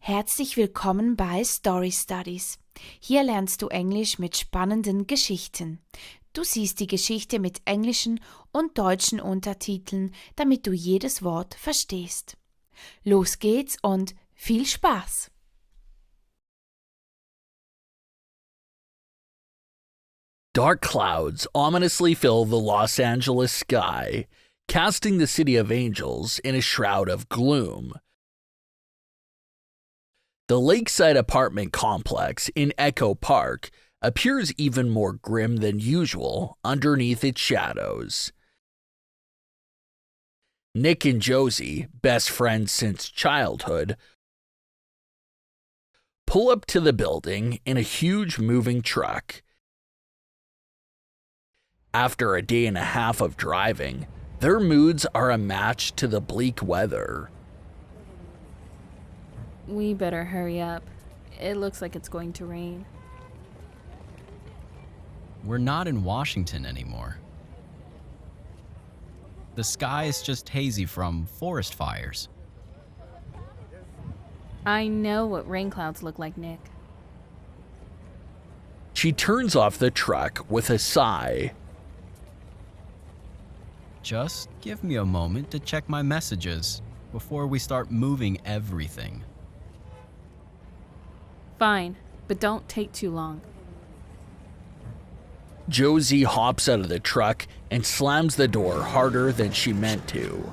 Herzlich willkommen bei Story Studies. Hier lernst du Englisch mit spannenden Geschichten. Du siehst die Geschichte mit englischen und deutschen Untertiteln, damit du jedes Wort verstehst. Los geht's und viel Spaß! Dark clouds ominously fill the Los Angeles sky, casting the city of angels in a shroud of gloom. The lakeside apartment complex in Echo Park appears even more grim than usual underneath its shadows. Nick and Josie, best friends since childhood, pull up to the building in a huge moving truck. After a day and a half of driving, their moods are a match to the bleak weather. We better hurry up. It looks like it's going to rain. We're not in Washington anymore. The sky is just hazy from forest fires. I know what rain clouds look like, Nick. She turns off the truck with a sigh. Just give me a moment to check my messages before we start moving everything. Fine, but don't take too long. Josie hops out of the truck and slams the door harder than she meant to.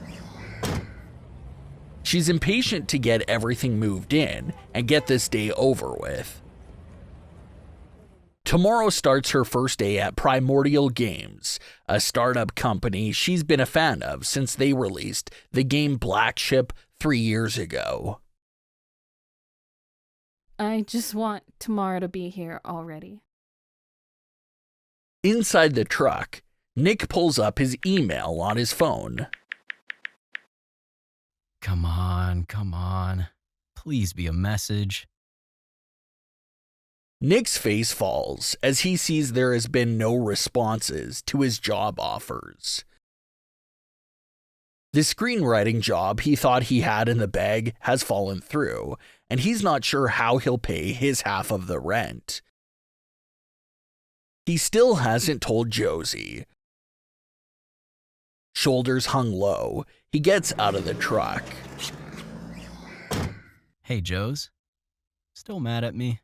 She's impatient to get everything moved in and get this day over with. Tomorrow starts her first day at Primordial Games, a startup company she's been a fan of since they released the game Black Ship 3 years ago. I just want tomorrow to be here already. Inside the truck, Nick pulls up his email on his phone. Come on. Please be a message. Nick's face falls as he sees there has been no responses to his job offers. The screenwriting job he thought he had in the bag has fallen through, and he's not sure how he'll pay his half of the rent. He still hasn't told Josie. Shoulders hung low, he gets out of the truck. Hey, Joes. Still mad at me?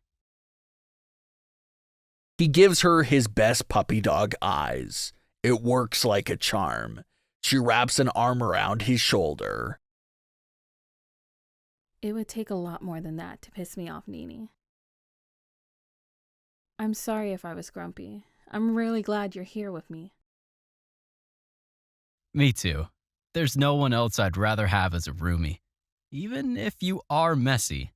He gives her his best puppy dog eyes. It works like a charm. She wraps an arm around his shoulder. It would take a lot more than that to piss me off, Nini. I'm sorry if I was grumpy. I'm really glad you're here with me. Me too. There's no one else I'd rather have as a roomie, even if you are messy.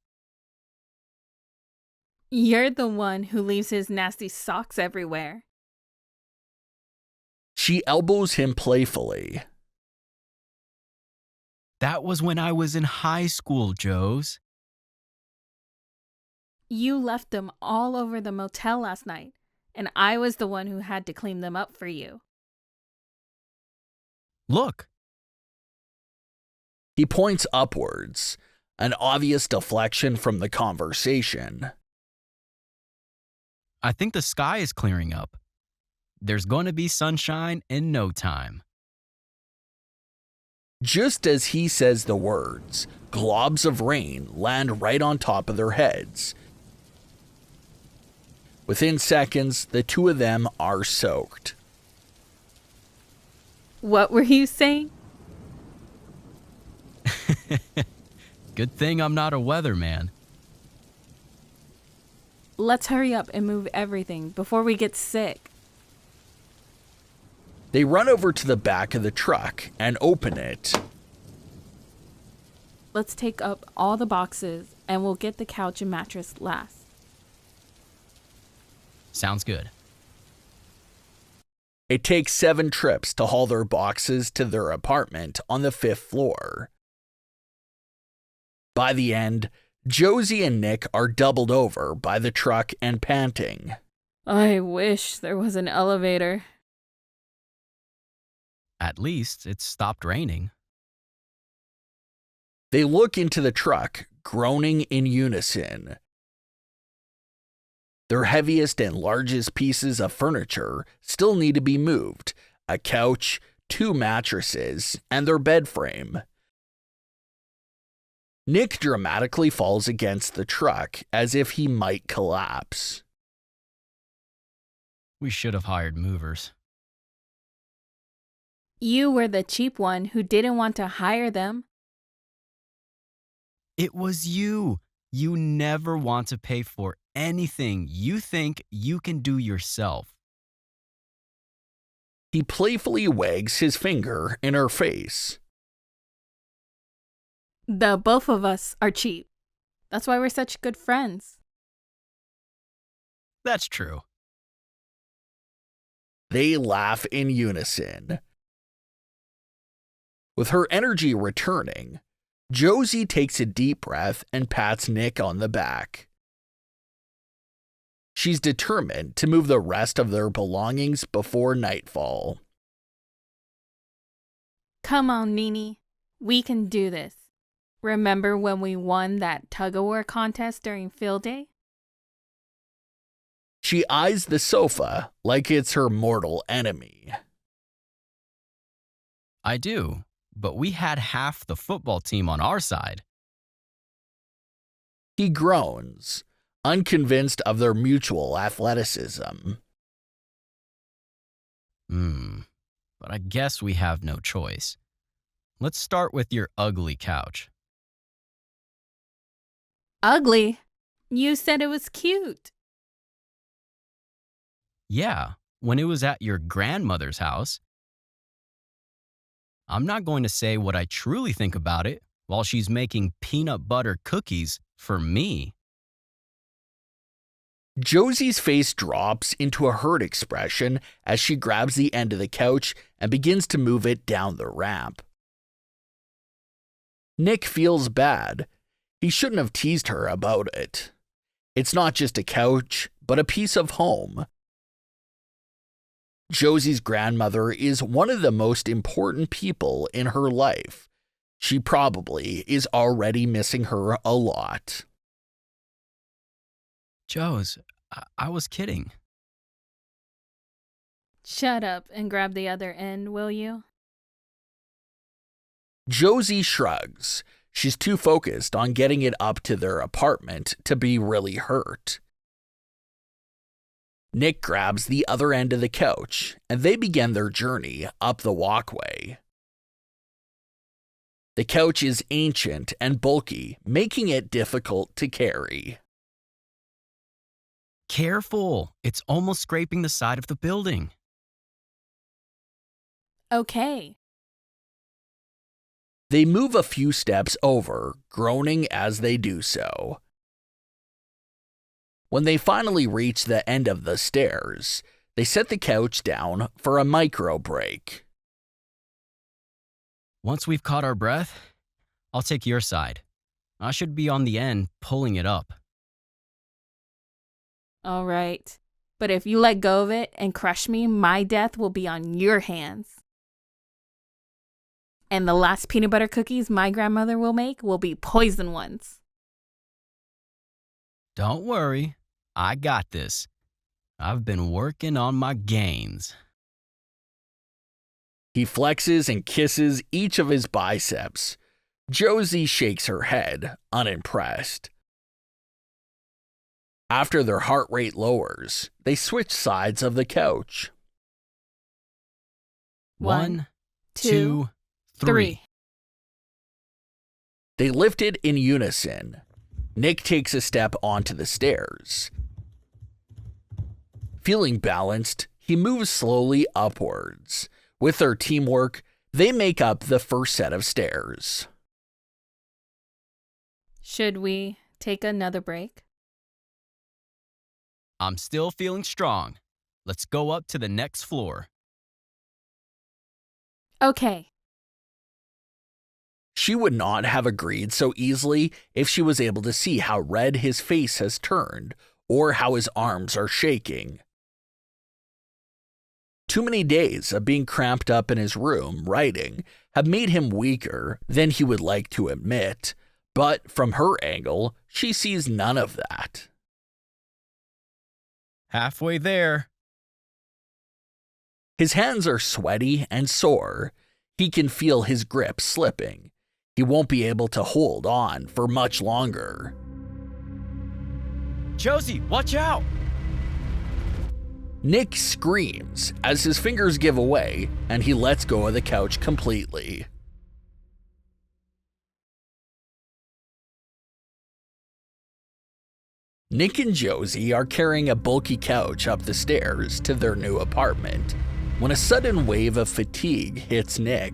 You're the one who leaves his nasty socks everywhere. She elbows him playfully. That was when I was in high school, Joes. You left them all over the motel last night, and I was the one who had to clean them up for you. Look. He points upwards, an obvious deflection from the conversation. I think the sky is clearing up. There's going to be sunshine in no time. Just as he says the words, globs of rain land right on top of their heads. Within seconds, the two of them are soaked. What were you saying? Good thing I'm not a weatherman. Let's hurry up and move everything before we get sick. They run over to the back of the truck and open it. Let's take up all the boxes and we'll get the couch and mattress last. Sounds good. It takes 7 trips to haul their boxes to their apartment on the 5th floor. By the end, Josie and Nick are doubled over by the truck and panting. I wish there was an elevator. At least it's stopped raining. They look into the truck, groaning in unison. Their heaviest and largest pieces of furniture still need to be moved: a couch, 2 mattresses, and their bed frame. Nick dramatically falls against the truck as if he might collapse. We should have hired movers. You were the cheap one who didn't want to hire them. It was you. You never want to pay for anything you think you can do yourself. He playfully wags his finger in her face. The both of us are cheap. That's why we're such good friends. That's true. They laugh in unison. With her energy returning, Josie takes a deep breath and pats Nick on the back. She's determined to move the rest of their belongings before nightfall. Come on, Nini. We can do this. Remember when we won that tug-of-war contest during field day? She eyes the sofa like it's her mortal enemy. I do, but we had half the football team on our side. He groans, unconvinced of their mutual athleticism. But I guess we have no choice. Let's start with your ugly couch. Ugly? You said it was cute. Yeah, when it was at your grandmother's house. I'm not going to say what I truly think about it while she's making peanut butter cookies for me. Josie's face drops into a hurt expression as she grabs the end of the couch and begins to move it down the ramp. Nick feels bad. He shouldn't have teased her about it. It's not just a couch, but a piece of home. Josie's grandmother is one of the most important people in her life. She probably is already missing her a lot. Joes, I was kidding. Shut up and grab the other end, will you? Josie shrugs. She's too focused on getting it up to their apartment to be really hurt. Nick grabs the other end of the couch, and they begin their journey up the walkway. The couch is ancient and bulky, making it difficult to carry. Careful, it's almost scraping the side of the building. Okay. They move a few steps over, groaning as they do so. When they finally reach the end of the stairs, they set the couch down for a micro break. Once we've caught our breath, I'll take your side. I should be on the end pulling it up. All right. But if you let go of it and crush me, my death will be on your hands. And the last peanut butter cookies my grandmother will make will be poison ones. Don't worry, I got this. I've been working on my gains. He flexes and kisses each of his biceps. Josie shakes her head, unimpressed. After their heart rate lowers, they switch sides of the couch. 1, 2, 2, 3. They lift it in unison. Nick takes a step onto the stairs. Feeling balanced, he moves slowly upwards. With their teamwork, they make up the first set of stairs. Should we take another break? I'm still feeling strong. Let's go up to the next floor. Okay. She would not have agreed so easily if she was able to see how red his face has turned or how his arms are shaking. Too many days of being cramped up in his room writing have made him weaker than he would like to admit, But from her angle, she sees none of that. Halfway there. His hands are sweaty and sore. He can feel his grip slipping. He won't be able to hold on for much longer. Josie, watch out! Nick screams as his fingers give away and he lets go of the couch completely. Nick and Josie are carrying a bulky couch up the stairs to their new apartment when a sudden wave of fatigue hits Nick.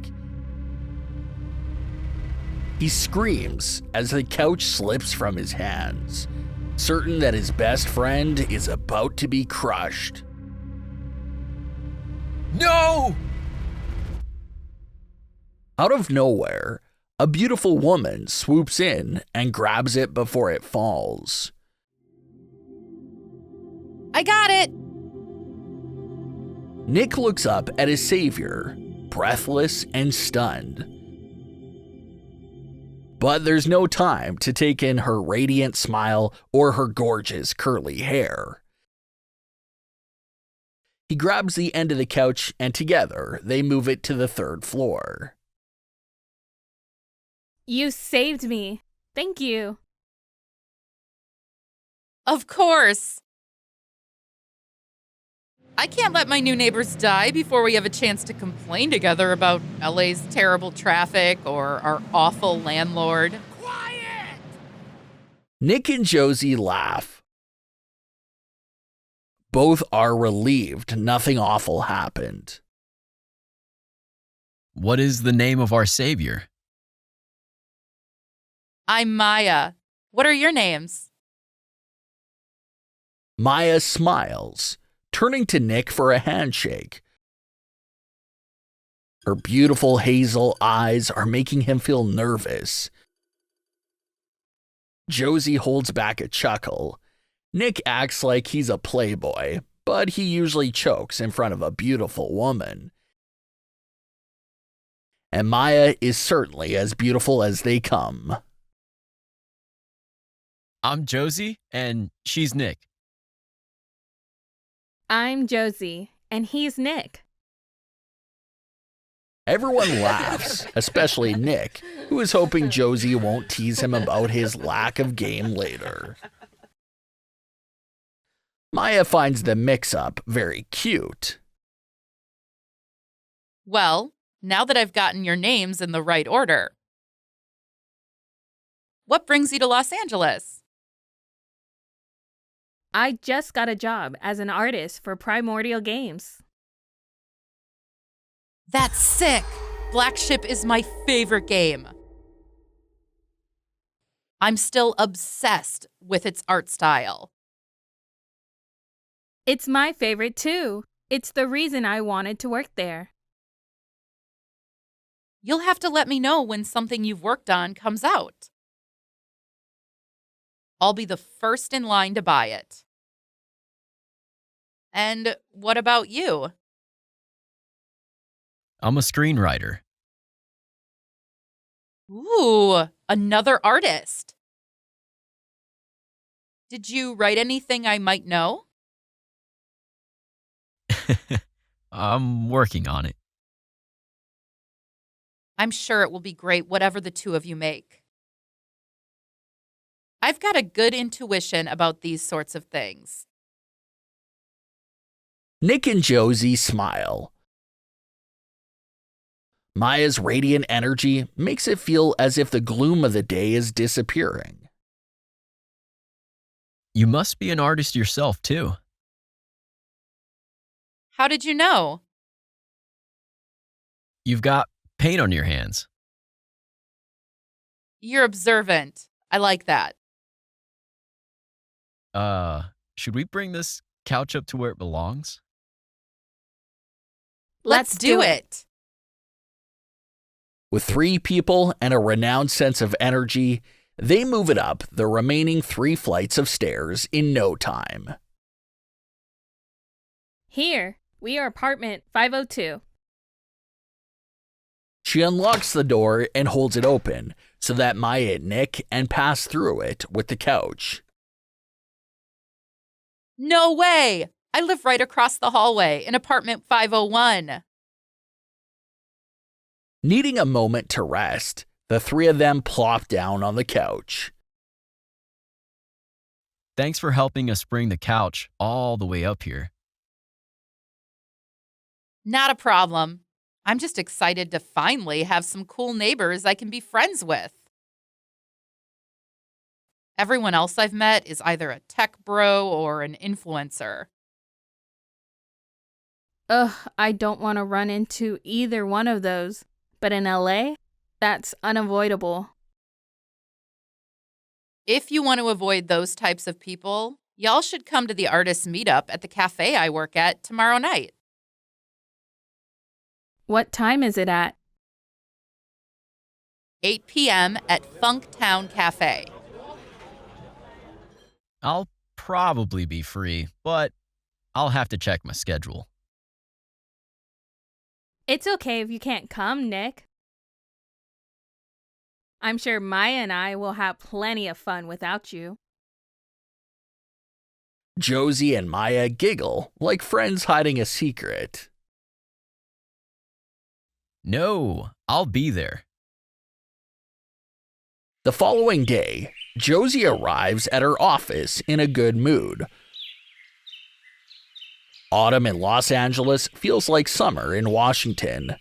He screams as the couch slips from his hands, certain that his best friend is about to be crushed. No! Out of nowhere, a beautiful woman swoops in and grabs it before it falls. I got it! Nick looks up at his savior, breathless and stunned. But there's no time to take in her radiant smile or her gorgeous curly hair. He grabs the end of the couch and together they move it to the 3rd floor. You saved me. Thank you. Of course! I can't let my new neighbors die before we have a chance to complain together about LA's terrible traffic or our awful landlord. Quiet! Nick and Josie laugh. Both are relieved nothing awful happened. What is the name of our savior? I'm Maya. What are your names? Maya smiles, turning to Nick for a handshake. Her beautiful hazel eyes are making him feel nervous. Josie holds back a chuckle. Nick acts like he's a playboy, but he usually chokes in front of a beautiful woman. And Maya is certainly as beautiful as they come. I'm Josie, and she's Nick. I'm Josie, and he's Nick. Everyone laughs, especially Nick, who is hoping Josie won't tease him about his lack of game later. Maya finds the mix-up very cute. Well, now that I've gotten your names in the right order. What brings you to Los Angeles? I just got a job as an artist for Primordial Games. That's sick! Black Ship is my favorite game. I'm still obsessed with its art style. It's my favorite too. It's the reason I wanted to work there. You'll have to let me know when something you've worked on comes out. I'll be the first in line to buy it. And what about you? I'm a screenwriter. Ooh, another artist. Did you write anything I might know? I'm working on it. I'm sure it will be great, whatever the two of you make. I've got a good intuition about these sorts of things. Nick and Josie smile. Maya's radiant energy makes it feel as if the gloom of the day is disappearing. You must be an artist yourself, too. How did you know? You've got paint on your hands. You're observant. I like that. Should we bring this couch up to where it belongs? Let's do it. With 3 people and a renowned sense of energy, they move it up the remaining 3 flights of stairs in no time. Here, we are apartment 502. She unlocks the door and holds it open, so that Maya and Nick and pass through it with the couch. No way! I live right across the hallway in apartment 501. Needing a moment to rest, the three of them plop down on the couch. Thanks for helping us bring the couch all the way up here. Not a problem. I'm just excited to finally have some cool neighbors I can be friends with. Everyone else I've met is either a tech bro or an influencer. Ugh, I don't want to run into either one of those. But in LA, that's unavoidable. If you want to avoid those types of people, y'all should come to the artists' meetup at the cafe I work at tomorrow night. What time is it at? 8 p.m. at Funktown Cafe. I'll probably be free, but I'll have to check my schedule. It's okay if you can't come, Nick. I'm sure Maya and I will have plenty of fun without you. Josie and Maya giggle like friends hiding a secret. No, I'll be there. The following day, Josie arrives at her office in a good mood. Autumn in Los Angeles feels like summer in Washington.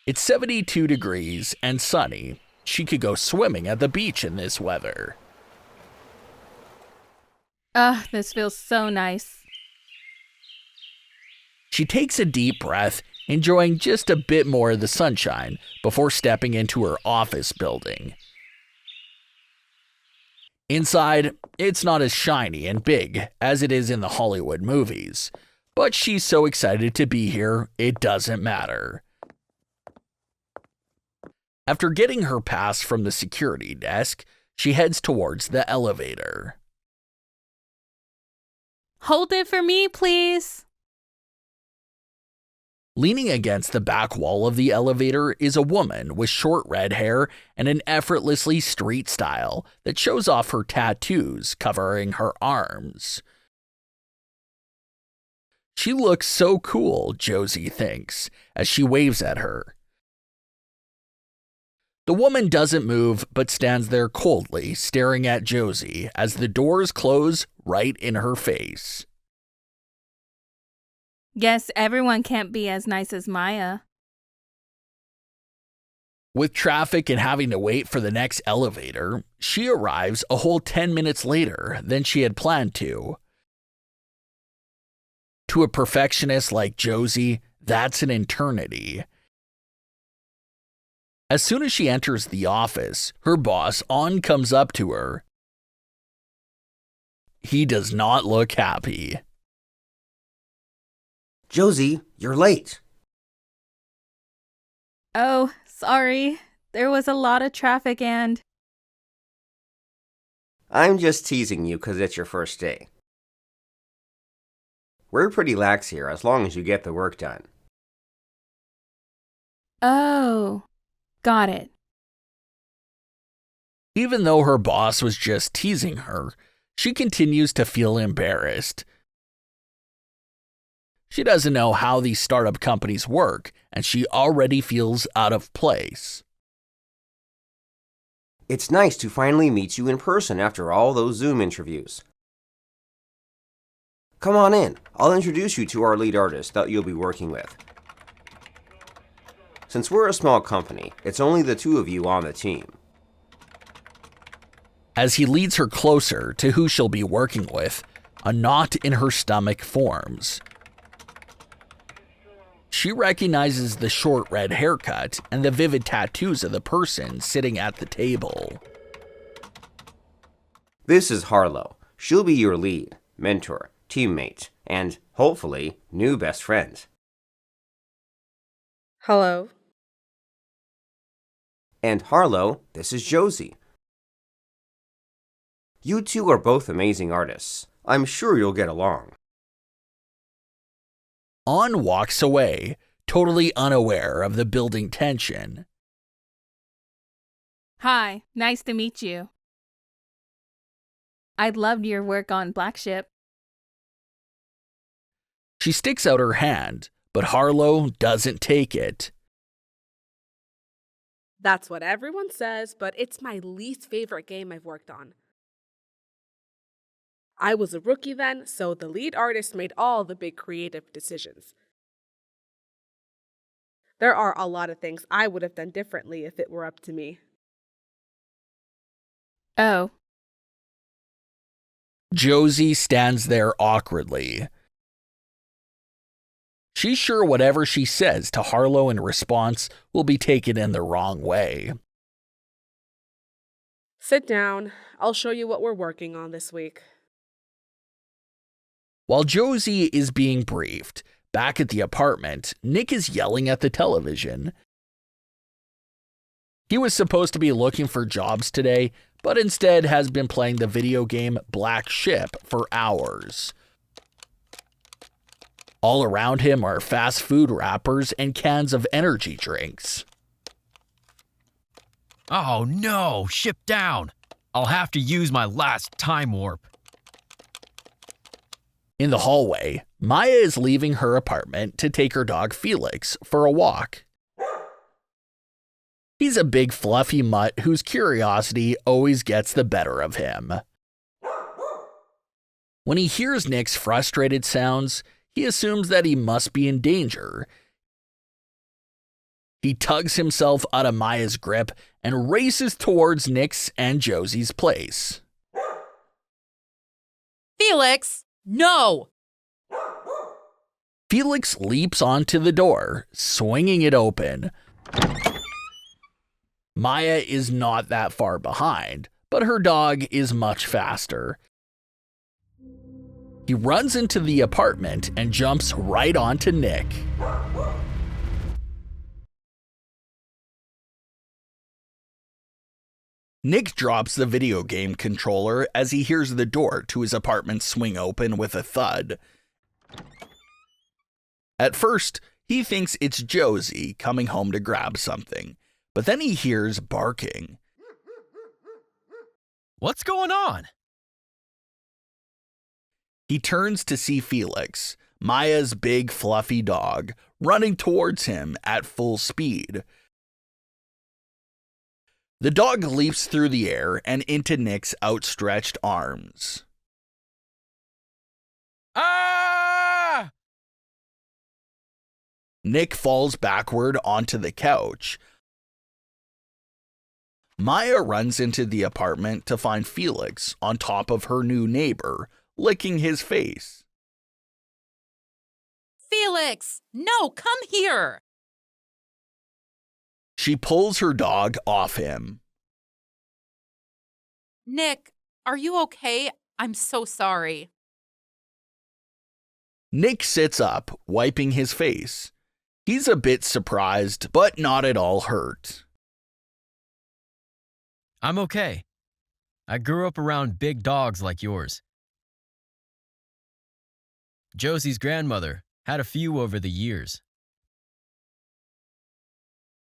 It's 72 degrees and sunny. She could go swimming at the beach in this weather. This feels so nice. She takes a deep breath, enjoying just a bit more of the sunshine before stepping into her office building. Inside, it's not as shiny and big as it is in the Hollywood movies, but she's so excited to be here, it doesn't matter. After getting her pass from the security desk, she heads towards the elevator. Hold it for me, please. Leaning against the back wall of the elevator is a woman with short red hair and an effortlessly street style that shows off her tattoos covering her arms. She looks so cool, Josie thinks, as she waves at her. The woman doesn't move but stands there coldly, staring at Josie as the doors close right in her face. Guess everyone can't be as nice as Maya. With traffic and having to wait for the next elevator, she arrives a whole 10 minutes later than she had planned to. To a perfectionist like Josie, that's an eternity. As soon as she enters the office, her boss on comes up to her. He does not look happy. Josie, you're late. Oh, sorry. There was a lot of traffic and... I'm just teasing you because it's your first day. We're pretty lax here as long as you get the work done. Oh, got it. Even though her boss was just teasing her, she continues to feel embarrassed. She doesn't know how these startup companies work, and she already feels out of place. It's nice to finally meet you in person after all those Zoom interviews. Come on in. I'll introduce you to our lead artist that you'll be working with. Since we're a small company, it's only the two of you on the team. As he leads her closer to who she'll be working with, a knot in her stomach forms. She recognizes the short red haircut and the vivid tattoos of the person sitting at the table. This is Harlow. She'll be your lead, mentor, teammate, and, hopefully, new best friend. Hello. And Harlow, this is Josie. You two are both amazing artists. I'm sure you'll get along. On walks away, totally unaware of the building tension. Hi, nice to meet you. I loved your work on Black Ship. She sticks out her hand, but Harlow doesn't take it. That's what everyone says, but it's my least favorite game I've worked on. I was a rookie then, so the lead artist made all the big creative decisions. There are a lot of things I would have done differently if it were up to me. Oh, Josie stands there awkwardly. She's sure whatever she says to Harlow in response will be taken in the wrong way. Sit down. I'll show you what we're working on this week. While Josie is being briefed, back at the apartment, Nick is yelling at the television. He was supposed to be looking for jobs today, but instead has been playing the video game Black Ship for hours. All around him are fast food wrappers and cans of energy drinks. Oh no, ship down. I'll have to use my last time warp. In the hallway, Maya is leaving her apartment to take her dog Felix for a walk. He's a big fluffy mutt whose curiosity always gets the better of him. When he hears Nick's frustrated sounds, he assumes that he must be in danger. He tugs himself out of Maya's grip and races towards Nick's and Josie's place. Felix, no! Felix leaps onto the door, swinging it open. Maya is not that far behind, but her dog is much faster. He runs into the apartment and jumps right onto Nick. Nick drops the video game controller as he hears the door to his apartment swing open with a thud. At first, he thinks it's Josie coming home to grab something, but then he hears barking. What's going on? He turns to see Felix, Maya's big fluffy dog, running towards him at full speed. The dog leaps through the air and into Nick's outstretched arms. Ah! Nick falls backward onto the couch. Maya runs into the apartment to find Felix on top of her new neighbor, licking his face. Felix, no, come here! She pulls her dog off him. Nick, are you okay? I'm so sorry. Nick sits up, wiping his face. He's a bit surprised, but not at all hurt. I'm okay. I grew up around big dogs like yours. Josie's grandmother had a few over the years.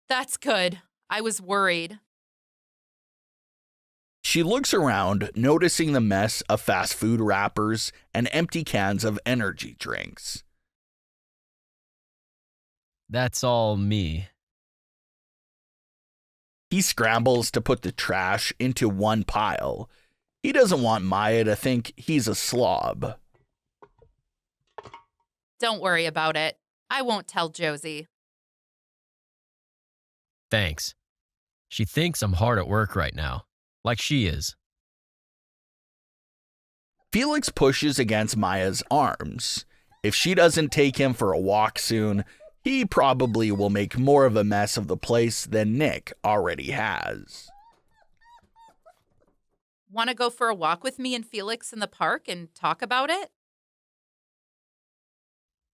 That's good. I was worried. She looks around, noticing the mess of fast food wrappers and empty cans of energy drinks. That's all me. He scrambles to put the trash into one pile. He doesn't want Maya to think he's a slob. Don't worry about it. I won't tell Josie. Thanks. She thinks I'm hard at work right now, like she is. Felix pushes against Maya's arms. If she doesn't take him for a walk soon, he probably will make more of a mess of the place than Nick already has. Want to go for a walk with me and Felix in the park and talk about it?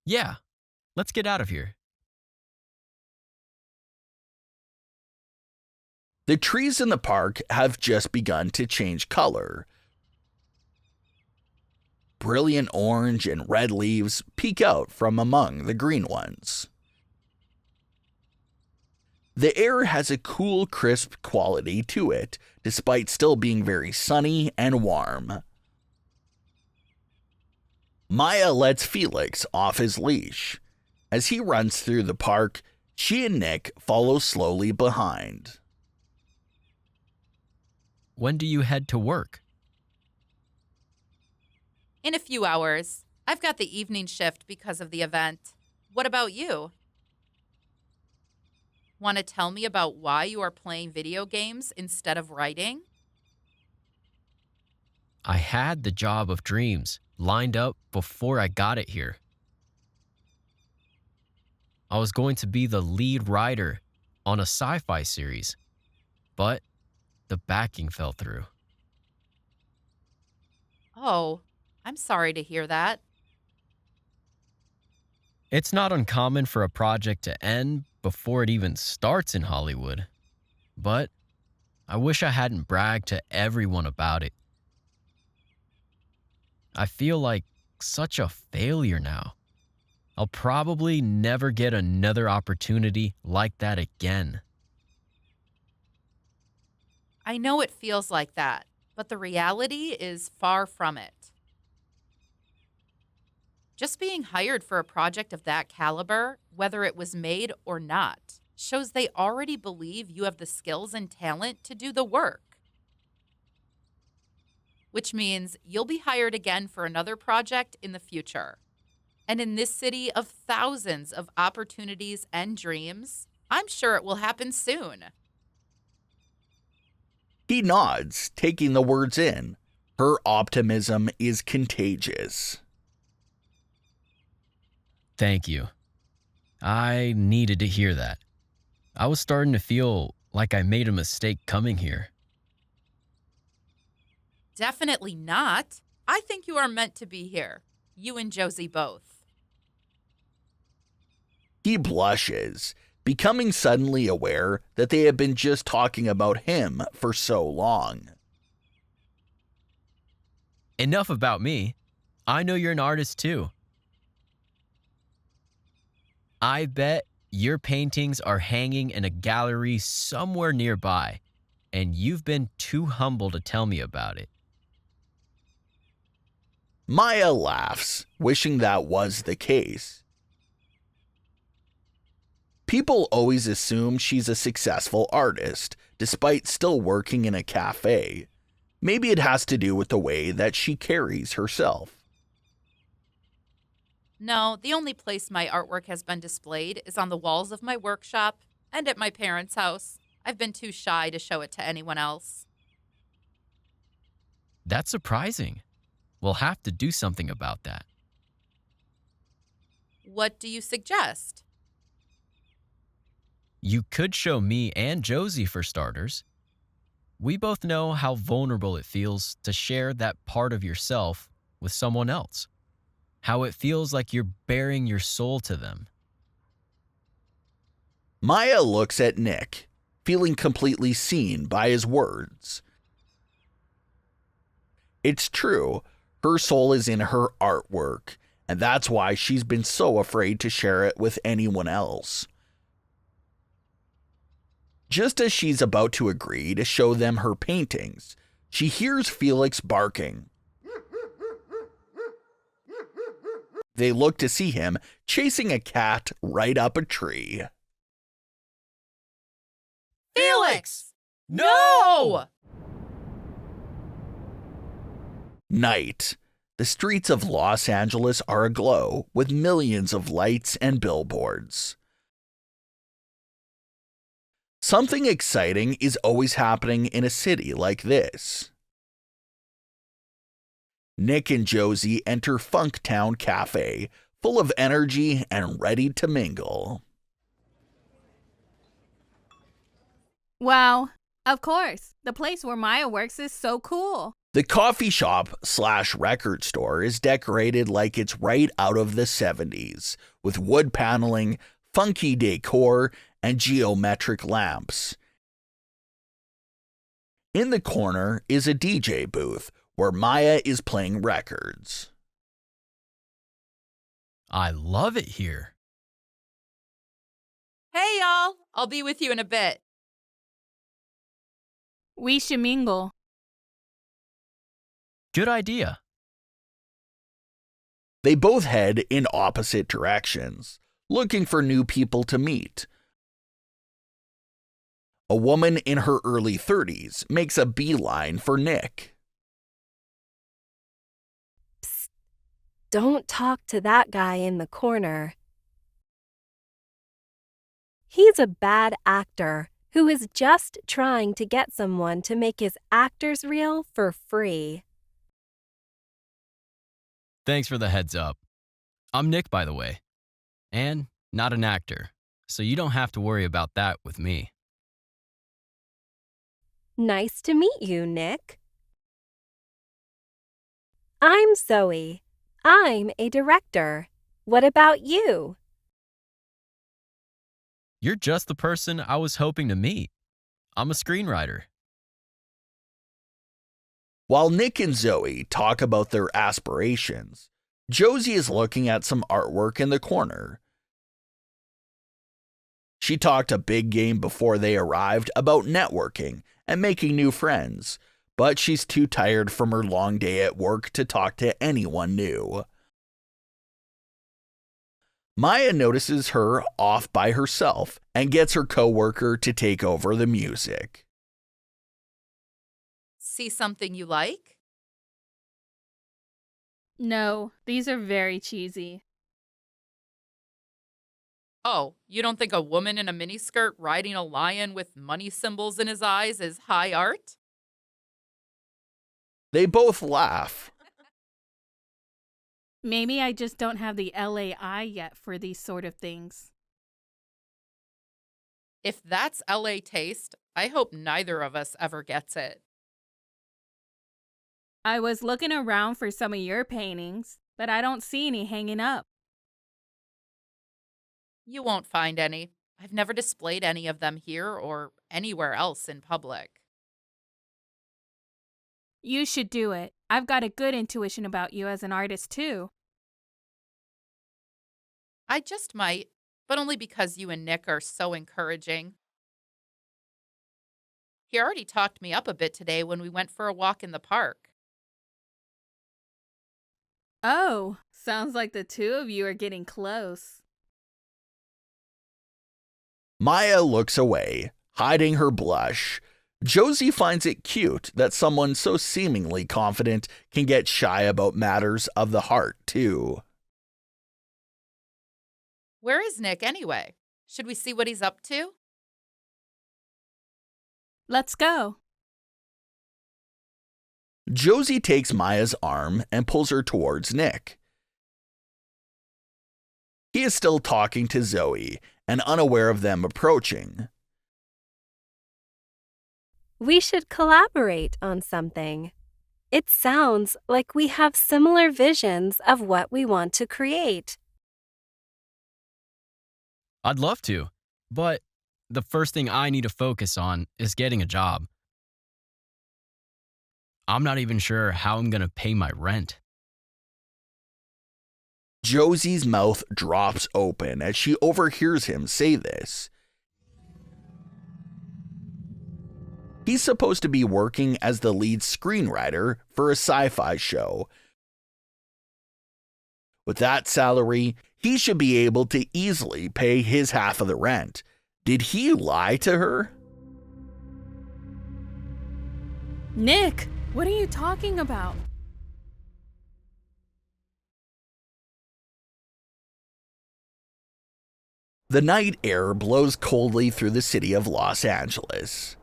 Yeah, let's get out of here. The trees in the park have just begun to change color. Brilliant orange and red leaves peek out from among the green ones. The air has a cool, crisp quality to it, despite still being very sunny and warm. Maya lets Felix off his leash. As he runs through the park, she and Nick follow slowly behind. When do you head to work? In a few hours. I've got the evening shift because of the event. What about you? Want to tell me about why you are playing video games instead of writing? I had the job of dreams lined up before I got it here. I was going to be the lead writer on a sci-fi series, but the backing fell through. Oh, I'm sorry to hear that. It's not uncommon for a project to end before it even starts in Hollywood, but I wish I hadn't bragged to everyone about it. I feel like such a failure now. I'll probably never get another opportunity like that again. I know it feels like that, but the reality is far from it. Just being hired for a project of that caliber, whether it was made or not, shows they already believe you have the skills and talent to do the work. Which means you'll be hired again for another project in the future. And in this city of thousands of opportunities and dreams, I'm sure it will happen soon. He nods, taking the words in. Her optimism is contagious. Thank you. I needed to hear that. I was starting to feel like I made a mistake coming here. Definitely not. I think you are meant to be here. You and Josie both. He blushes, becoming suddenly aware that they have been just talking about him for so long. Enough about me. I know you're an artist too. I bet your paintings are hanging in a gallery somewhere nearby, and you've been too humble to tell me about it. Maya laughs, wishing that was the case. People always assume she's a successful artist, despite still working in a cafe. Maybe it has to do with the way that she carries herself. No, the only place my artwork has been displayed is on the walls of my workshop and at my parents' house. I've been too shy to show it to anyone else. That's surprising. We'll have to do something about that. What do you suggest? You could show me and Josie for starters. We both know how vulnerable it feels to share that part of yourself with someone else. How it feels like you're baring your soul to them. Maya looks at Nick, feeling completely seen by his words. It's true, her soul is in her artwork, and that's why she's been so afraid to share it with anyone else. Just as she's about to agree to show them her paintings, she hears Felix barking. They look to see him chasing a cat right up a tree. Felix! No! Night. The streets of Los Angeles are aglow with millions of lights and billboards. Something exciting is always happening in a city like this. Nick and Josie enter Funktown Cafe, full of energy and ready to mingle. Wow, of course. The place where Maya works is so cool. The coffee shop / record store is decorated like it's right out of the 70s, with wood paneling, funky decor, and geometric lamps. In the corner is a DJ booth where Maya is playing records. I love it here. Hey, y'all. I'll be with you in a bit. We should mingle. Good idea. They both head in opposite directions, looking for new people to meet. A woman in her early 30s makes a beeline for Nick. Psst. Don't talk to that guy in the corner. He's a bad actor who is just trying to get someone to make his actor's reel for free. Thanks for the heads up. I'm Nick, by the way, and not an actor, so you don't have to worry about that with me. Nice to meet you, Nick. I'm Zoe. I'm a director. What about you? You're just the person I was hoping to meet. I'm a screenwriter. While Nick and Zoe talk about their aspirations, Josie is looking at some artwork in the corner. She talked a big game before they arrived about networking and making new friends, but she's too tired from her long day at work to talk to anyone new. Maya notices her off by herself and gets her coworker to take over the music. See something you like? No, these are very cheesy. Oh, you don't think a woman in a miniskirt riding a lion with money symbols in his eyes is high art? They both laugh. Maybe I just don't have the LAI yet for these sort of things. If that's LA taste, I hope neither of us ever gets it. I was looking around for some of your paintings, but I don't see any hanging up. You won't find any. I've never displayed any of them here or anywhere else in public. You should do it. I've got a good intuition about you as an artist, too. I just might, but only because you and Nick are so encouraging. He already talked me up a bit today when we went for a walk in the park. Oh, sounds like the two of you are getting close. Maya looks away, hiding her blush. Josie finds it cute that someone so seemingly confident can get shy about matters of the heart, too. Where is Nick anyway? Should we see what he's up to? Let's go. Josie takes Maya's arm and pulls her towards Nick. He is still talking to Zoe and unaware of them approaching. We should collaborate on something. It sounds like we have similar visions of what we want to create. I'd love to, but the first thing I need to focus on is getting a job. I'm not even sure how I'm going to pay my rent. Josie's mouth drops open as she overhears him say this. He's supposed to be working as the lead screenwriter for a sci-fi show. With that salary, he should be able to easily pay his half of the rent. Did he lie to her? Nick, what are you talking about? The night air blows coldly through the city of Los Angeles.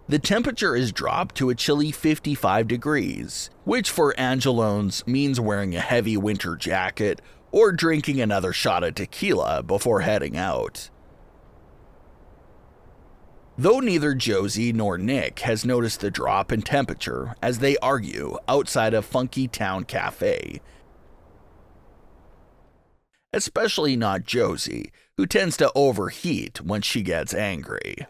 The temperature is dropped to a chilly 55 degrees, which for Angelones means wearing a heavy winter jacket or drinking another shot of tequila before heading out. Though neither Josie nor Nick has noticed the drop in temperature as they argue outside a funky town cafe. Especially not Josie, who tends to overheat when she gets angry.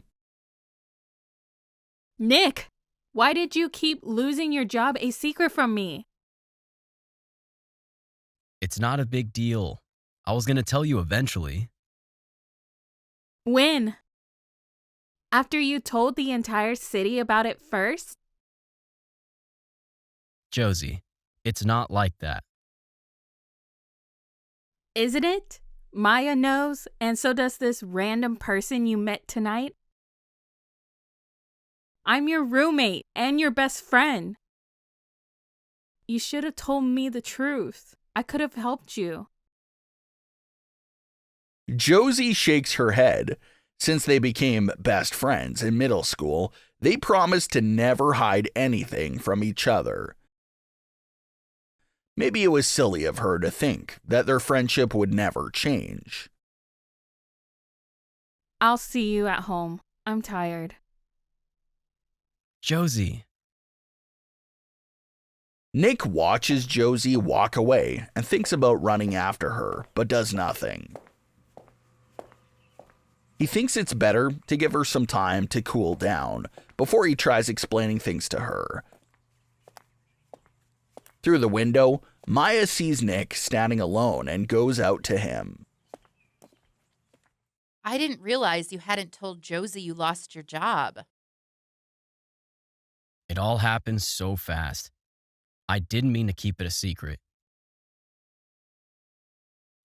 Nick, why did you keep losing your job a secret from me? It's not a big deal. I was going to tell you eventually. When? After you told the entire city about it first? Josie, it's not like that. Isn't it? Maya knows, and so does this random person you met tonight. I'm your roommate and your best friend. You should have told me the truth. I could have helped you. Josie shakes her head. Since they became best friends in middle school, they promised to never hide anything from each other. Maybe it was silly of her to think that their friendship would never change. I'll see you at home. I'm tired. Josie. Nick watches Josie walk away and thinks about running after her, but does nothing. He thinks it's better to give her some time to cool down before he tries explaining things to her. Through the window, Maya sees Nick standing alone and goes out to him. I didn't realize you hadn't told Josie you lost your job. It all happened so fast. I didn't mean to keep it a secret.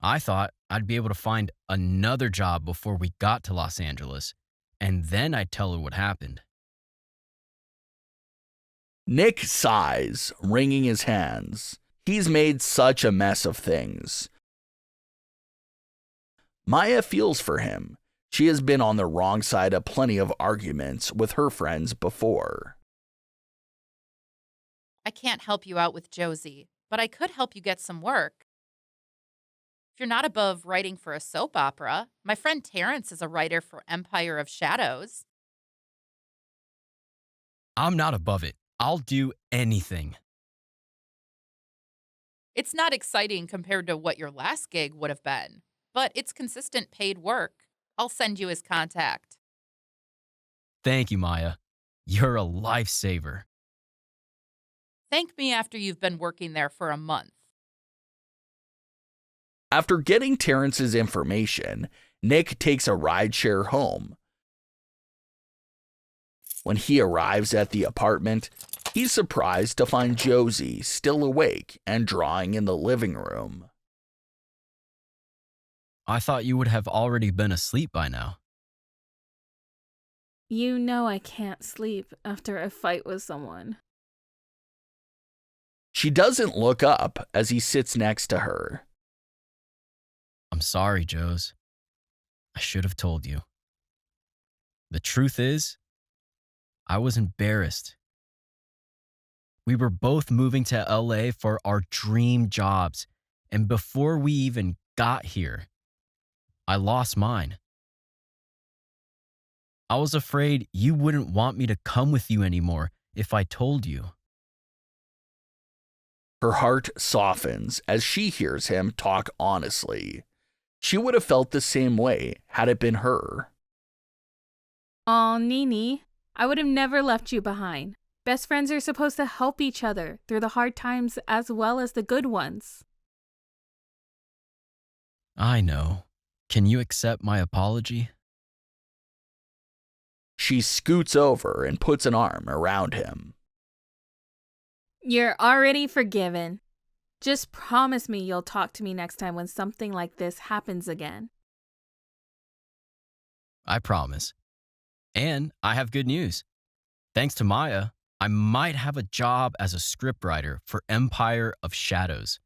I thought I'd be able to find another job before we got to Los Angeles, and then I'd tell her what happened. Nick sighs, wringing his hands. He's made such a mess of things. Maya feels for him. She has been on the wrong side of plenty of arguments with her friends before. I can't help you out with Josie, but I could help you get some work. If you're not above writing for a soap opera, my friend Terrence is a writer for Empire of Shadows. I'm not above it. I'll do anything. It's not exciting compared to what your last gig would have been, but it's consistent paid work. I'll send you his contact. Thank you, Maya. You're a lifesaver. Thank me after you've been working there for a month. After getting Terrence's information, Nick takes a rideshare home. When he arrives at the apartment, he's surprised to find Josie still awake and drawing in the living room. I thought you would have already been asleep by now. You know I can't sleep after a fight with someone. She doesn't look up as he sits next to her. I'm sorry, Joes. I should have told you. The truth is, I was embarrassed. We were both moving to LA for our dream jobs, and before we even got here, I lost mine. I was afraid you wouldn't want me to come with you anymore if I told you. Her heart softens as she hears him talk honestly. She would have felt the same way had it been her. Aw, Nini, I would have never left you behind. Best friends are supposed to help each other through the hard times as well as the good ones. I know. Can you accept my apology? She scoots over and puts an arm around him. You're already forgiven. Just promise me you'll talk to me next time when something like this happens again. I promise. And I have good news. Thanks to Maya, I might have a job as a scriptwriter for Empire of Shadows.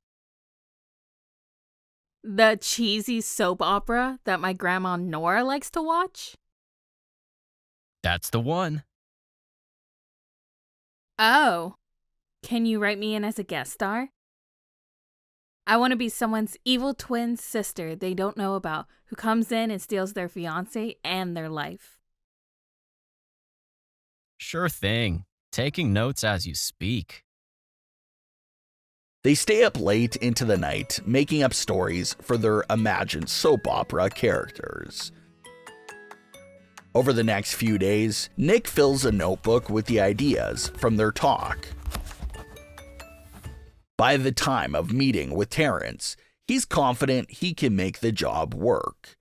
The cheesy soap opera that my grandma Nora likes to watch? That's the one. Oh. Can you write me in as a guest star? I want to be someone's evil twin sister they don't know about who comes in and steals their fiancé and their life. Sure thing. Taking notes as you speak. They stay up late into the night, making up stories for their imagined soap opera characters. Over the next few days, Nick fills a notebook with the ideas from their talk. By the time of meeting with Terrence, He's confident he can make the job work.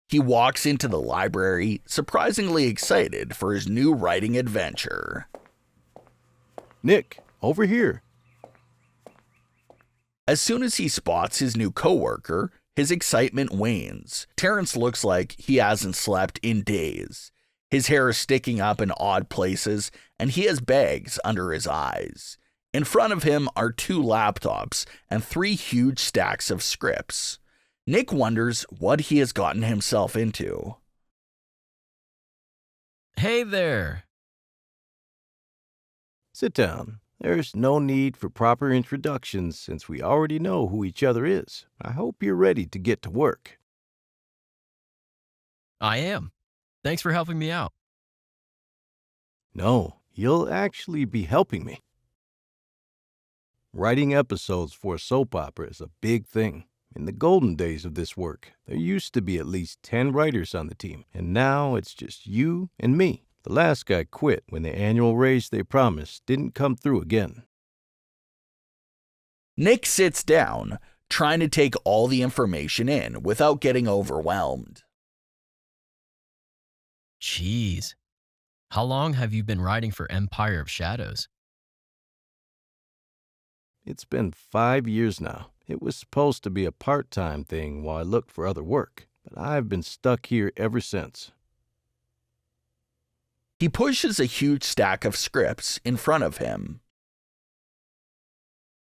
He walks into the library, surprisingly excited for his new writing adventure. Nick, over here. As soon as he spots his new coworker, his excitement wanes. Terrence looks like he hasn't slept in days. His hair is sticking up in odd places, and he has bags under his eyes. In front of him are 2 laptops and 3 huge stacks of scripts. Nick wonders what he has gotten himself into. Hey there. Sit down. There's no need for proper introductions since we already know who each other is. I hope you're ready to get to work. I am. Thanks for helping me out. No, you'll actually be helping me. Writing episodes for a soap opera is a big thing. In the golden days of this work, there used to be at least 10 writers on the team, and now it's just you and me. The last guy quit when the annual raise they promised didn't come through again. Nick sits down, trying to take all the information in without getting overwhelmed. Jeez. How long have you been writing for Empire of Shadows? It's been 5 years now. It was supposed to be a part-time thing while I looked for other work, but I've been stuck here ever since. He pushes a huge stack of scripts in front of him.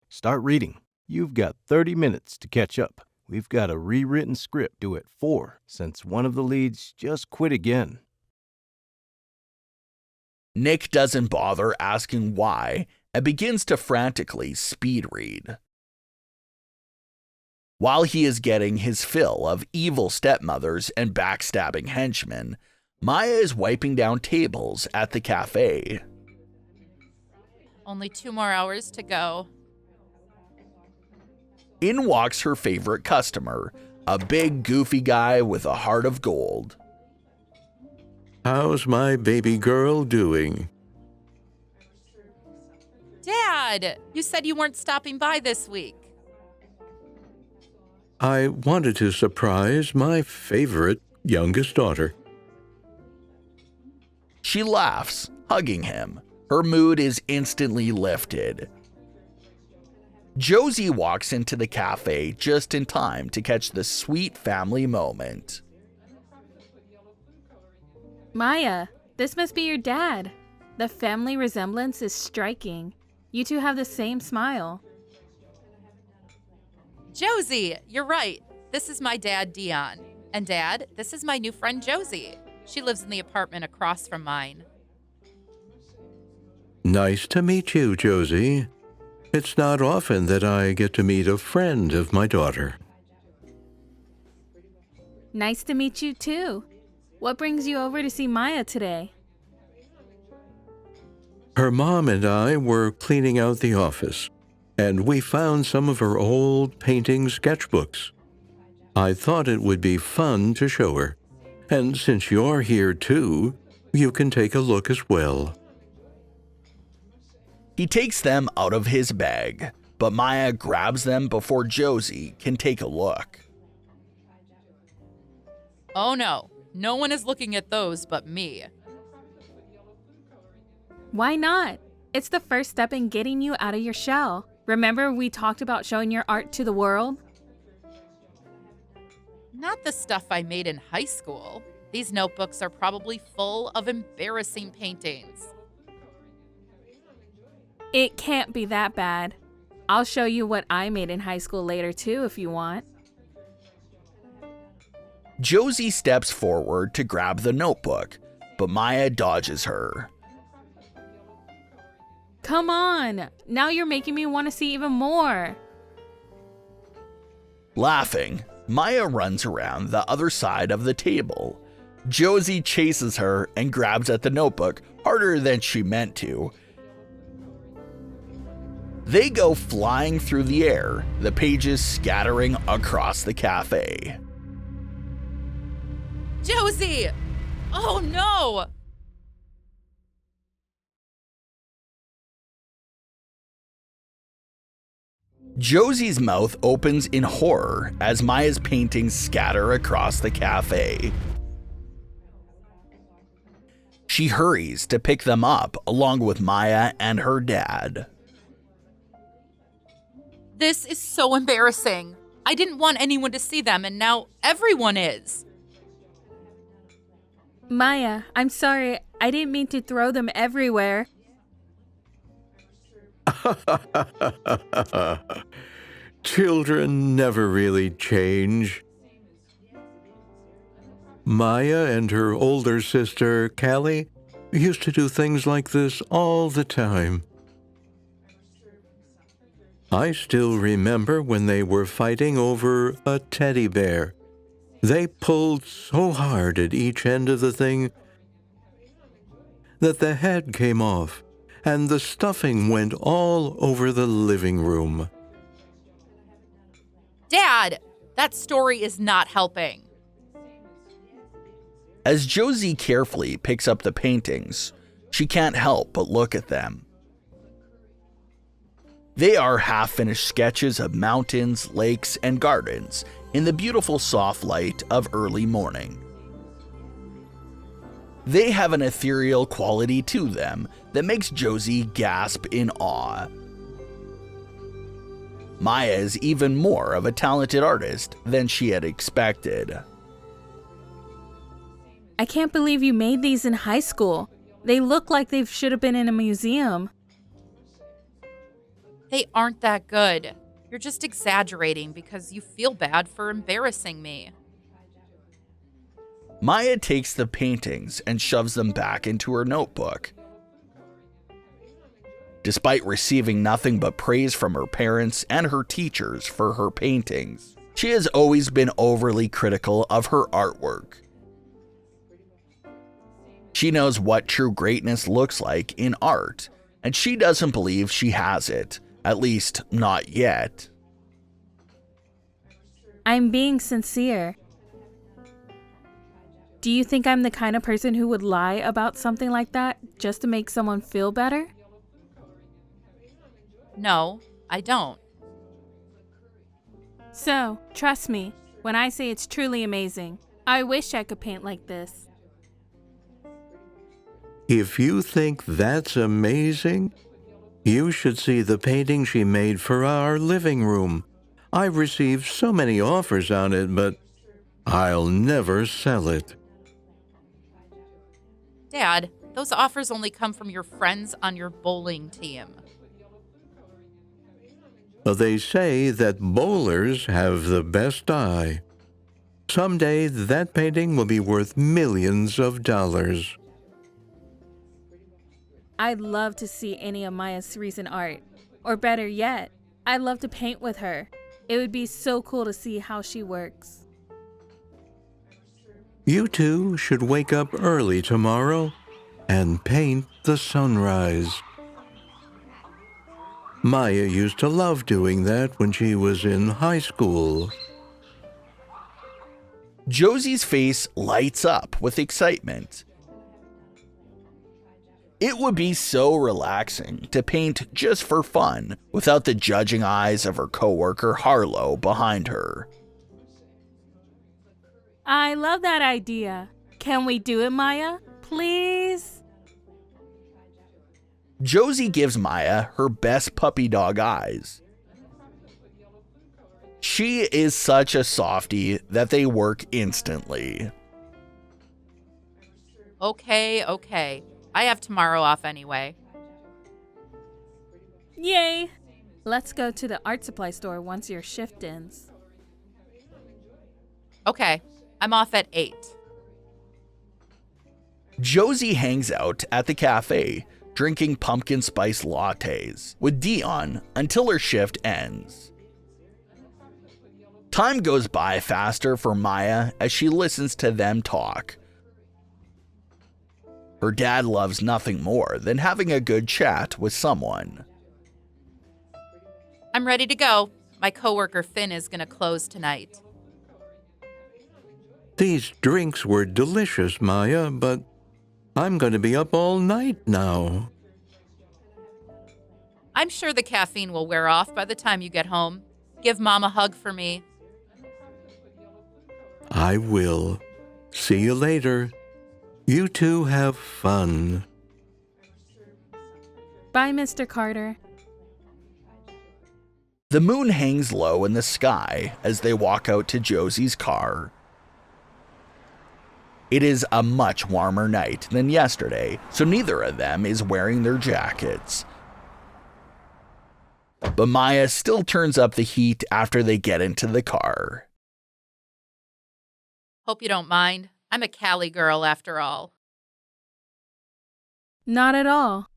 Start reading. You've got 30 minutes to catch up. We've got a rewritten script due at 4 since one of the leads just quit again. Nick doesn't bother asking why and begins to frantically speed read. While he is getting his fill of evil stepmothers and backstabbing henchmen, Maya is wiping down tables at the cafe. Only 2 more hours to go. In walks her favorite customer, a big goofy guy with a heart of gold. How's my baby girl doing? Dad, you said you weren't stopping by this week. I wanted to surprise my favorite youngest daughter. She laughs, hugging him. Her mood is instantly lifted. Josie walks into the cafe just in time to catch the sweet family moment. Maya, this must be your dad. The family resemblance is striking. You two have the same smile. Josie, you're right. This is my dad, Dion. And Dad, this is my new friend, Josie. She lives in the apartment across from mine. Nice to meet you, Josie. It's not often that I get to meet a friend of my daughter. Nice to meet you too. What brings you over to see Maya today? Her mom and I were cleaning out the office, and we found some of her old painting sketchbooks. I thought it would be fun to show her, and since you're here too, you can take a look as well. He takes them out of his bag, but Maya grabs them before Josie can take a look. Oh no, no one is looking at those but me. Why not? It's the first step in getting you out of your shell. Remember we talked about showing your art to the world? Not the stuff I made in high school. These notebooks are probably full of embarrassing paintings. It can't be that bad. I'll show you what I made in high school later too if you want. Josie steps forward to grab the notebook, but Maya dodges her. Come on! Now you're making me want to see even more. Laughing, Maya runs around the other side of the table. Josie chases her and grabs at the notebook harder than she meant to. They go flying through the air, the pages scattering across the cafe. Josie! Oh no! Josie's mouth opens in horror as Maya's paintings scatter across the cafe. She hurries to pick them up along with Maya and her dad. This is so embarrassing. I didn't want anyone to see them, and now everyone is. Maya, I'm sorry. I didn't mean to throw them everywhere. Children never really change. Maya and her older sister, Callie, used to do things like this all the time. I still remember when they were fighting over a teddy bear. They pulled so hard at each end of the thing that the head came off, and the stuffing went all over the living room. Dad, that story is not helping. As Josie carefully picks up the paintings, she can't help but look at them. They are half-finished sketches of mountains, lakes, and gardens in the beautiful soft light of early morning. They have an ethereal quality to them that makes Josie gasp in awe. Maya is even more of a talented artist than she had expected. I can't believe you made these in high school. They look like they should have been in a museum. They aren't that good. You're just exaggerating because you feel bad for embarrassing me. Maya takes the paintings and shoves them back into her notebook. Despite receiving nothing but praise from her parents and her teachers for her paintings, she has always been overly critical of her artwork. She knows what true greatness looks like in art, and she doesn't believe she has it, at least not yet. I'm being sincere. Do you think I'm the kind of person who would lie about something like that just to make someone feel better? No, I don't. So, trust me when I say it's truly amazing. I wish I could paint like this. If you think that's amazing, you should see the painting she made for our living room. I've received so many offers on it, but I'll never sell it. Dad, those offers only come from your friends on your bowling team. They say that bowlers have the best eye. Someday that painting will be worth millions of dollars. I'd love to see any of Maya's recent art. Or better yet, I'd love to paint with her. It would be so cool to see how she works. You two should wake up early tomorrow and paint the sunrise. Maya used to love doing that when she was in high school. Josie's face lights up with excitement. It would be so relaxing to paint just for fun without the judging eyes of her coworker Harlow behind her. I love that idea. Can we do it, Maya? Please? Josie gives Maya her best puppy dog eyes. She is such a softie that they work instantly. Okay. I have tomorrow off anyway. Yay! Let's go to the art supply store once your shift ends. Okay, I'm off at 8. Josie hangs out at the cafe, drinking pumpkin spice lattes with Dion until her shift ends. Time goes by faster for Maya as she listens to them talk. Her dad loves nothing more than having a good chat with someone. I'm ready to go. My coworker Finn is going to close tonight. These drinks were delicious, Maya, but I'm going to be up all night now. I'm sure the caffeine will wear off by the time you get home. Give Mom a hug for me. I will. See you later. You two have fun. Bye, Mr. Carter. The moon hangs low in the sky as they walk out to Josie's car. It is a much warmer night than yesterday, so neither of them is wearing their jackets. But Maya still turns up the heat after they get into the car. Hope you don't mind. I'm a Cali girl after all. Not at all.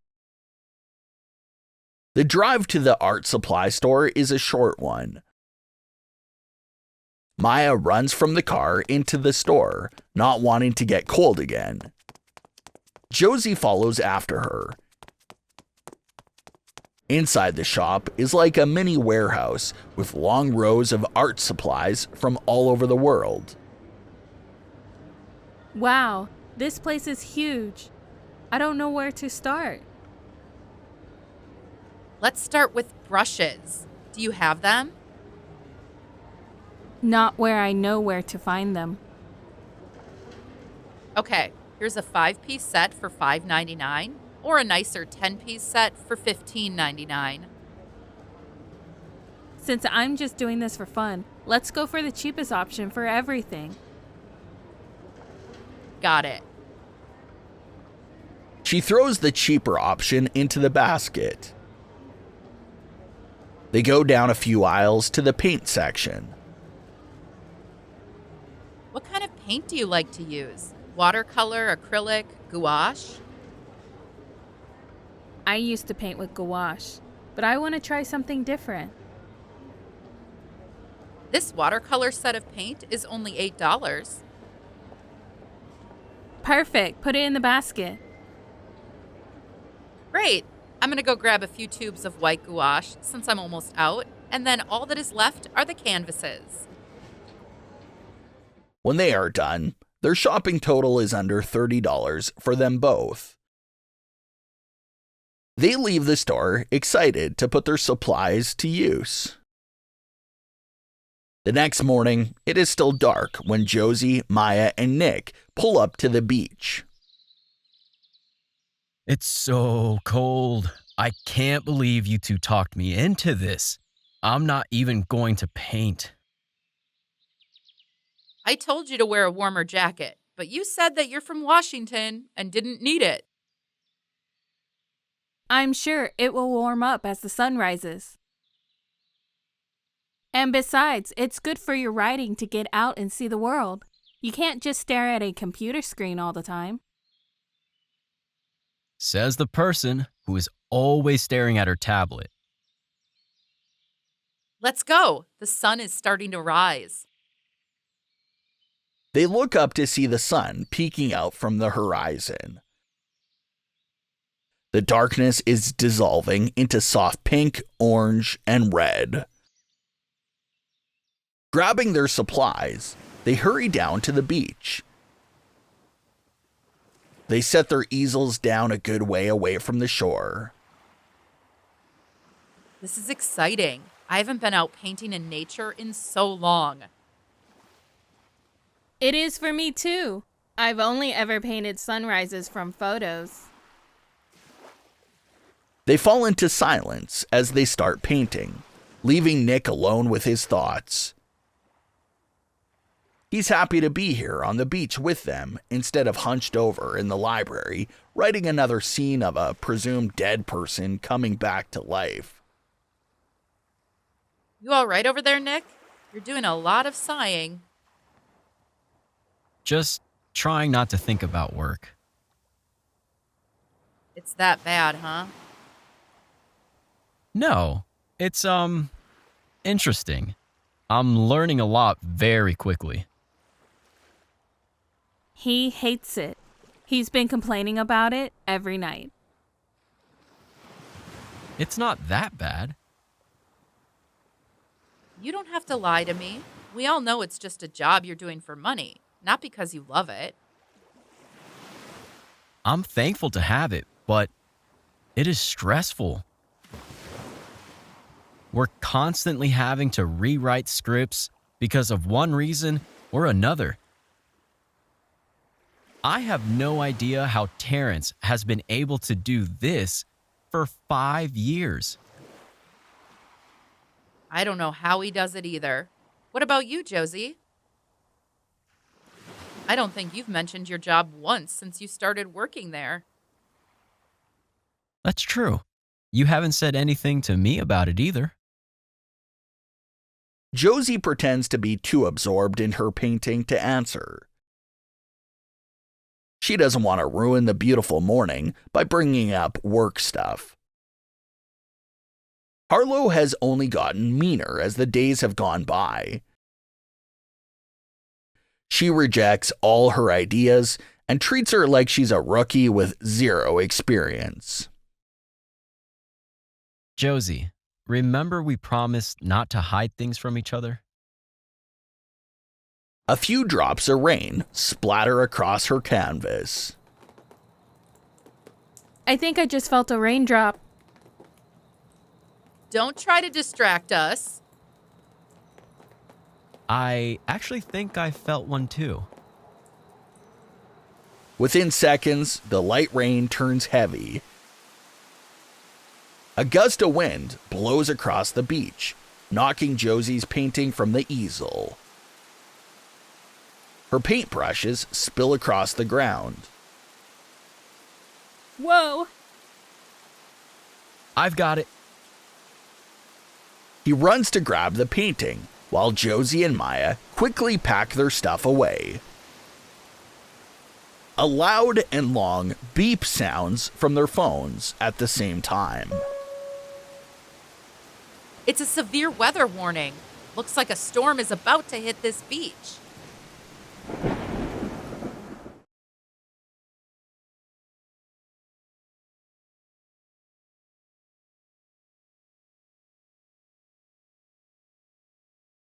The drive to the art supply store is a short one. Maya runs from the car into the store, not wanting to get cold again. Josie follows after her. Inside the shop is like a mini warehouse with long rows of art supplies from all over the world. Wow, this place is huge. I don't know where to start. Let's start with brushes. Do you have them? Not where I know where to find them. Okay, here's a 5-piece set for $5.99 or a nicer 10-piece set for $15.99. Since I'm just doing this for fun, let's go for the cheapest option for everything. Got it. She throws the cheaper option into the basket. They go down a few aisles to the paint section. What kind of paint do you like to use? Watercolor, acrylic, gouache? I used to paint with gouache, but I want to try something different. This watercolor set of paint is only $8. Perfect. Put it in the basket. Great. I'm going to go grab a few tubes of white gouache since I'm almost out, and then all that is left are the canvases. When they are done, their shopping total is under $30 for them both. They leave the store excited to put their supplies to use. The next morning, it is still dark when Josie, Maya, and Nick pull up to the beach. It's so cold. I can't believe you two talked me into this. I'm not even going to paint. I told you to wear a warmer jacket, but you said that you're from Washington and didn't need it. I'm sure it will warm up as the sun rises. And besides, it's good for your writing to get out and see the world. You can't just stare at a computer screen all the time. Says the person who is always staring at her tablet. Let's go. The sun is starting to rise. They look up to see the sun peeking out from the horizon. The darkness is dissolving into soft pink, orange, and red. Grabbing their supplies, they hurry down to the beach. They set their easels down a good way away from the shore. This is exciting. I haven't been out painting in nature in so long. It is for me too. I've only ever painted sunrises from photos. They fall into silence as they start painting, leaving Nick alone with his thoughts. He's happy to be here on the beach with them instead of hunched over in the library, writing another scene of a presumed dead person coming back to life. You all right over there, Nick? You're doing a lot of sighing. Just trying not to think about work. It's that bad, huh? No, it's, interesting. I'm learning a lot very quickly. He hates it. He's been complaining about it every night. It's not that bad. You don't have to lie to me. We all know it's just a job you're doing for money, not because you love it. I'm thankful to have it, but it is stressful. We're constantly having to rewrite scripts because of one reason or another. I have no idea how Terrence has been able to do this for 5 years. I don't know how he does it either. What about you, Josie? I don't think you've mentioned your job once since you started working there. That's true. You haven't said anything to me about it either. Josie pretends to be too absorbed in her painting to answer. She doesn't want to ruin the beautiful morning by bringing up work stuff. Harlow has only gotten meaner as the days have gone by. She rejects all her ideas and treats her like she's a rookie with zero experience. Josie, remember we promised not to hide things from each other? A few drops of rain splatter across her canvas. I think I just felt a raindrop. Don't try to distract us. I actually think I felt one too. Within seconds, the light rain turns heavy. A gust of wind blows across the beach, knocking Josie's painting from the easel. Her paintbrushes spill across the ground. Whoa! I've got it. He runs to grab the painting, while Josie and Maya quickly pack their stuff away. A loud and long beep sounds from their phones at the same time. It's a severe weather warning. Looks like a storm is about to hit this beach.